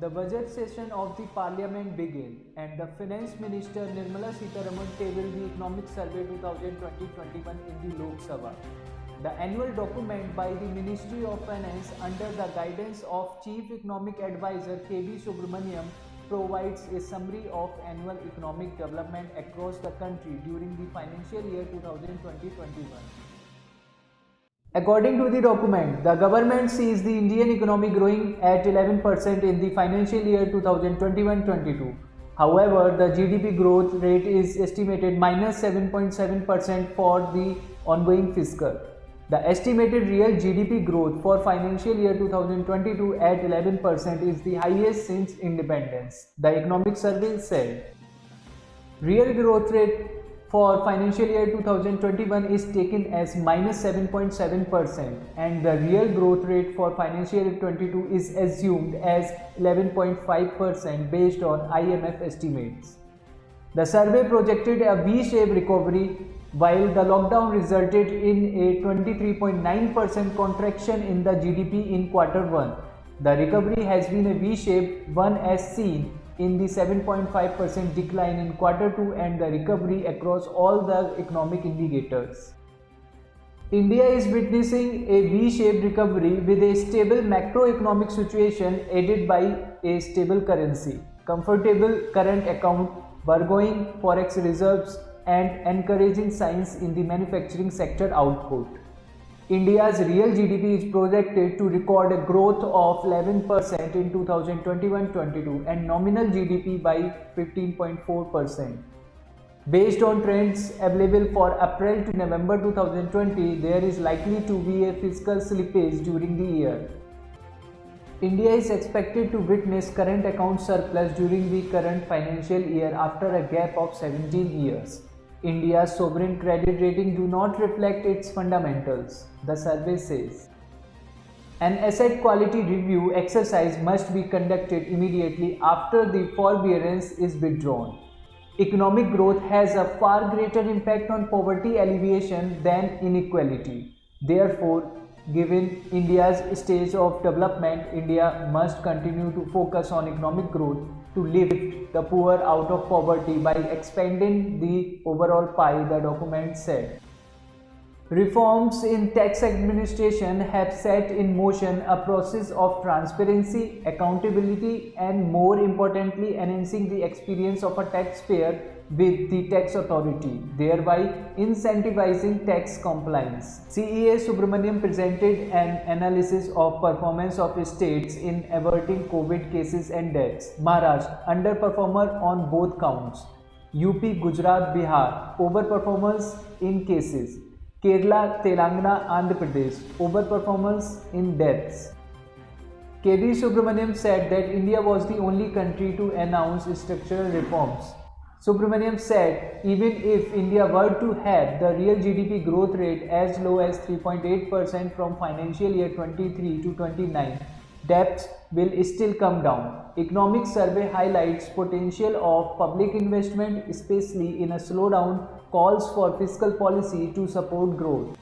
The budget session of the parliament began and the finance minister Nirmala Sitharaman tabled the economic survey 2020-21 in the Lok Sabha. The annual document by the Ministry of Finance under the guidance of Chief Economic Advisor K.V. Subramaniam provides a summary of annual economic development across the country during the financial year 2020-21. According to the document, the government sees the Indian economy growing at 11% in the financial year 2021-22. However, the GDP growth rate is estimated minus 7.7% for the ongoing fiscal. The estimated real GDP growth for financial year 2022 at 11% is the highest since independence, the economic survey said. Real growth rate for financial year 2021 is taken as minus 7.7% and the real growth rate for financial year 22 is assumed as 11.5% based on IMF estimates. The survey projected a V-shaped recovery while the lockdown resulted in a 23.9% contraction in the GDP in quarter 1. The recovery has been a V-shaped one as seen in the 7.5% decline in quarter 2 and the recovery across all the economic indicators. India is witnessing a V-shaped recovery with a stable macroeconomic situation aided by a stable currency, comfortable current account, burgeoning forex reserves and encouraging signs in the manufacturing sector output. India's real GDP is projected to record a growth of 11% in 2021-22 and nominal GDP by 15.4%. Based on trends available for April to November 2020, there is likely to be a fiscal slippage during the year. India is expected to witness current account surplus during the current financial year after a gap of 17 years. India's sovereign credit rating do not reflect its fundamentals, the survey says. An asset quality review exercise must be conducted immediately after the forbearance is withdrawn. Economic growth has a far greater impact on poverty alleviation than inequality. Therefore, given India's stage of development, India must continue to focus on economic growth to lift the poor out of poverty by expanding the overall pie, the document said. Reforms in tax administration have set in motion a process of transparency, accountability, and more importantly, enhancing the experience of a taxpayer with the tax authority, thereby incentivizing tax compliance. CEA Subramaniam presented an analysis of performance of states in averting COVID cases and deaths. Maharashtra, underperformer on both counts. UP, Gujarat, Bihar, overperformers in cases. Kerala, Telangana, Andhra Pradesh, overperformance in deaths. K.V. Subramaniam said that India was the only country to announce structural reforms. Subramaniam said even if India were to have the real GDP growth rate as low as 3.8% from financial year 23 to 29, debts will still come down. Economic survey highlights potential of public investment, especially in a slowdown, calls for fiscal policy to support growth.